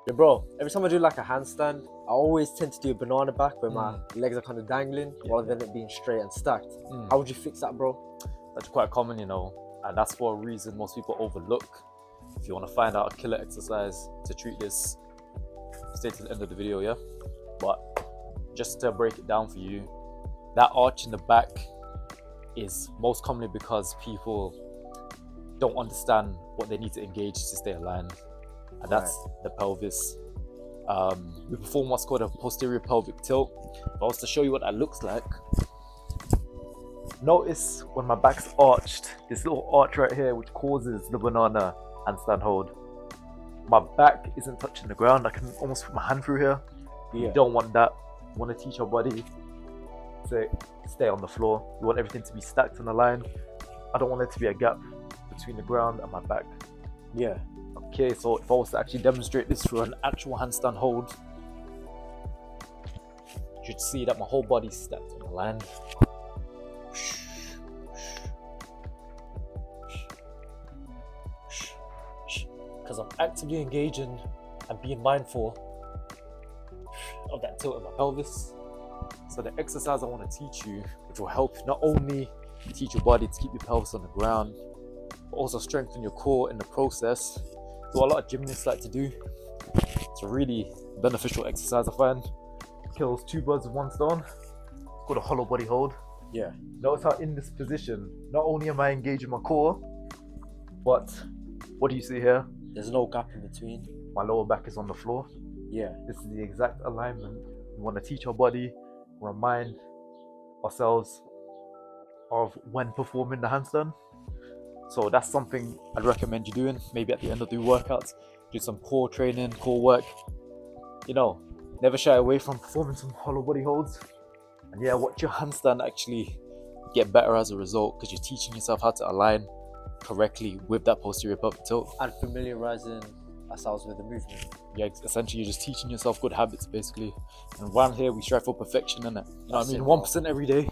Yeah, bro, every time I do like a handstand, I always tend to do a banana back where my legs are kind of dangling rather than it being straight and stacked. How would you fix that, bro? That's quite common, and that's for a reason most people overlook. If you want to find out a killer exercise to treat this, stay to the end of the video, yeah? But just to break it down for you, that arch in the back is most commonly because people don't understand what they need to engage to stay aligned, and that's the pelvis. We perform what's called a posterior pelvic tilt. If I was to show you what that looks like, notice when my back's arched, this little arch right here which causes the banana handstand hold. My back isn't touching the ground. I can almost put my hand through here. You don't want that. You want to teach your body to stay on the floor. You want everything to be stacked on the line. I don't want there to be a gap between the ground and my back. Yeah. Okay, so if I was to actually demonstrate this through an actual handstand hold, you should see that my whole body's stacked on the line. Because I'm actively engaging and being mindful of that tilt in my pelvis. So the exercise I want to teach you, which will help not only teach your body to keep your pelvis on the ground, but also strengthen your core in the process. So what a lot of gymnasts like to do. It's a really beneficial exercise, I find. Kills two birds with one stone. It's called a hollow body hold. Yeah. Notice how in this position, not only am I engaging my core, but what do you see here? There's no gap in between. My lower back is on the floor. Yeah. This is the exact alignment we want to teach our body, remind ourselves of when performing the handstand. So that's something I'd recommend you doing. Maybe at the end of the workouts, do some core training, core work. Never shy away from performing some hollow body holds. And yeah, watch your handstand actually get better as a result, because you're teaching yourself how to align correctly with that posterior pelvic tilt. And familiarizing ourselves with the movement. Yeah, essentially you're just teaching yourself good habits basically. And around here we strive for perfection, innit? You know what I mean? 1% every day.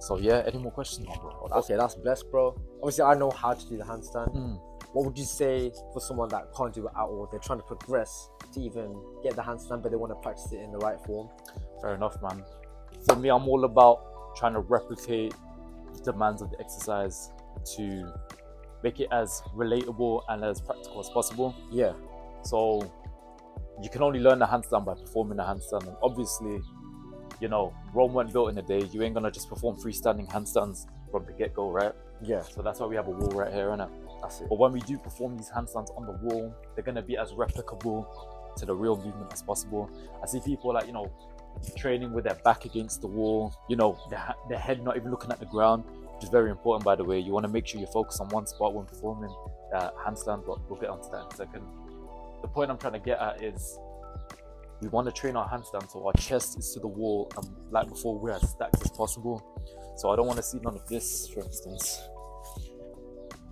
So yeah, any more questions, bro? Okay, that's blessed, bro. Obviously, I know how to do the handstand. What would you say for someone that can't do it at all? They're trying to progress to even get the handstand, but they want to practice it in the right form. Fair enough, man. For me, I'm all about trying to replicate the demands of the exercise to make it as relatable and as practical as possible. Yeah. So you can only learn the handstand by performing the handstand. And obviously, Rome wasn't built in a day. You ain't gonna just perform freestanding handstands from the get-go, right? Yeah. So that's why we have a wall right here, innit? That's it. But when we do perform these handstands on the wall, they're gonna be as replicable to the real movement as possible. I see people training with their back against the wall, their head not even looking at the ground, which is very important, by the way. You want to make sure you focus on one spot when performing that handstand, but we'll get onto that in a second. The point I'm trying to get at is we want to train our handstand so our chest is to the wall, and like before, we're as stacked as possible. So I don't want to see none of this, for instance.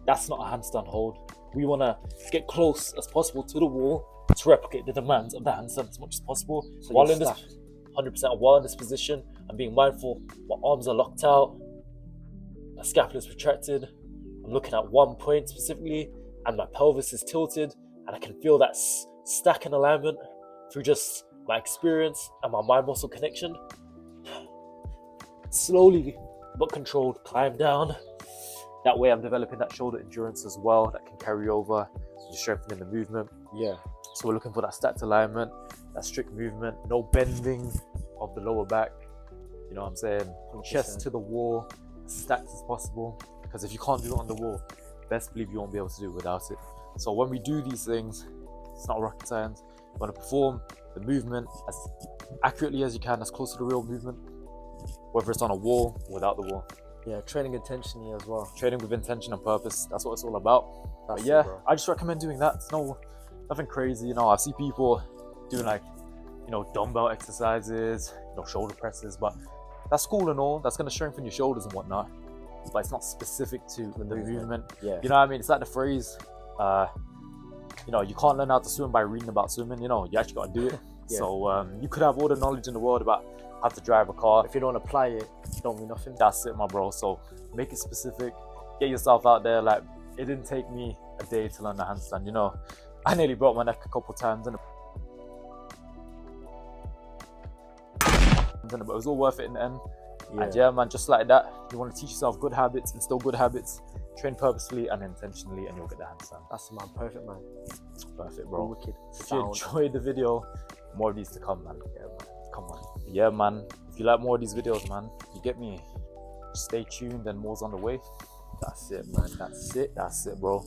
That's not a handstand hold. We want to get close as possible to the wall to replicate the demands of the handstand as much as possible. So while in this 100%, while in this position, I'm being mindful. My arms are locked out, my scapula is retracted. I'm looking at one point specifically, and my pelvis is tilted, and I can feel that stack in alignment through just my experience and my mind-muscle connection. Slowly but controlled, climb down. That way I'm developing that shoulder endurance as well that can carry over, just strengthening the movement. Yeah. So we're looking for that stacked alignment, that strict movement, no bending of the lower back. You know what I'm saying? 100%. Chest to the wall, as stacked as possible. Because if you can't do it on the wall, best believe you won't be able to do it without it. So when we do these things, it's not rocket science. You want to perform the movement as accurately as you can, as close to the real movement, whether it's on a wall or without the wall. Yeah, training intentionally as well. Training with intention and purpose, that's what it's all about. But yeah, I just recommend doing that. It's nothing crazy. I see people doing dumbbell exercises, shoulder presses, but that's cool and all. That's going to strengthen your shoulders and whatnot, but it's not specific to the movement. Yeah. You know what I mean? It's like the phrase, you can't learn how to swim by reading about swimming. You actually got to do it. Yeah. So you could have all the knowledge in the world about how to drive a car. If you don't apply it, it don't mean nothing. That's it, my bro. So make it specific. Get yourself out there. It didn't take me a day to learn the handstand. I nearly broke my neck a couple times. happens, innit? But it was all worth it in the end. Yeah. And yeah, man, just like that, you want to teach yourself good habits, instill good habits, train purposefully and intentionally, and you'll get the handstand. That's man, perfect man. Perfect, bro. Wicked. If you Sound. enjoyed the video, more of these to come, man. Yeah, man. Come on. Yeah, man. If you like more of these videos, man, you get me. Stay tuned and more's on the way. That's it, man. That's it. That's it, bro.